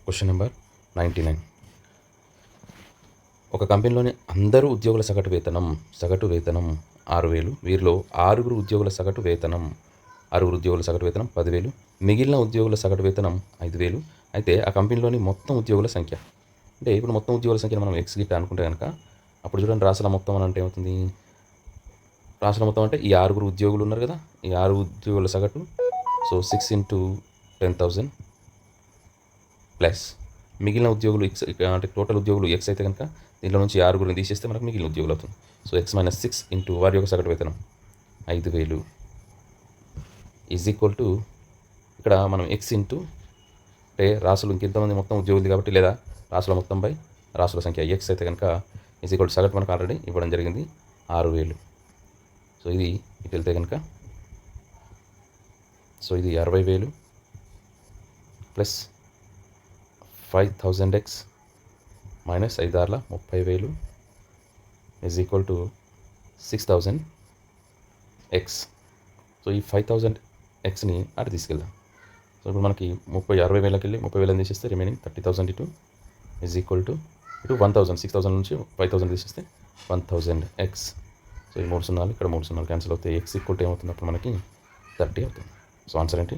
Question number 99. ఒక కంపెనీలోని అందరూ ఉద్యోగుల సగటు వేతనం 6,000. వీరిలో ఆరుగురు ఉద్యోగుల సగటు వేతనం 10,000. మిగిలిన ఉద్యోగుల సగటు వేతనం 5,000. అయితే ఆ కంపెనీలోని మొత్తం ఉద్యోగుల సంఖ్య, అంటే ఇప్పుడు మొత్తం ఉద్యోగుల సంఖ్యను మనం ఎక్స్ గిట్ట అనుకుంటే కనుక, అప్పుడు చూడండి రాసుల మొత్తం అని అంటే ఏమవుతుంది? రాసుల మొత్తం అంటే ఈ ఆరుగురు ఉద్యోగులు ఉన్నారు కదా, ఈ 6 ఉద్యోగుల సగటు. సో 6 ఇంటూ 10,000 ప్లస్ మిగిలిన ఉద్యోగులు ఎక్స్, అంటే టోటల్ ఉద్యోగులు ఎక్స్ అయితే కనుక దీంట్లో నుంచి ఆరుగురిని తీసేస్తే మనకు మిగిలిన ఉద్యోగులు అవుతుంది. సో ఎక్స్ మైనస్ 6 ఇంటూ వారి యొక్క సగటు వేతనం 5,000 ఈజ్ ఈక్వల్ టు, ఇక్కడ మనం ఎక్స్ ఇంటూ, అంటే రాసులు ఇంకెంతమంది మొత్తం ఉద్యోగులు కాబట్టి, లేదా రాసుల మొత్తం బై రాసుల సంఖ్య ఎక్స్ అయితే కనుక ఈజ్ ఈక్వల్ టు సగటు మనకు ఆల్రెడీ ఇవ్వడం జరిగింది 6,000. సో ఇది ఇటు వెళ్తే కనుక, సో ఇది 60,000 plus 5,000x minus 5 30,000 is equal to 6,000x. So ఈ 5,000xని అటు తీసుకెళ్దాం. సో ఇప్పుడు మనకి 60,000కి వెళ్ళి 30,000 తీసేస్తే రిమైనింగ్ 30,000 ఇటు ఈజ్ ఈక్వల్ టు ఇటు 1,000. 6,000 నుంచి 5,000 తీసేస్తే 1,000x. సో ఈ 3 సున్నాలు ఇక్కడ 3 సున్నాలు క్యాన్సిల్ అవుతాయి. ఎక్స్ ఈక్వల్ టు ఏమవుతుంది అప్పుడు మనకి 30 అవుతుంది. సో ఆన్సర్ ఏంటి?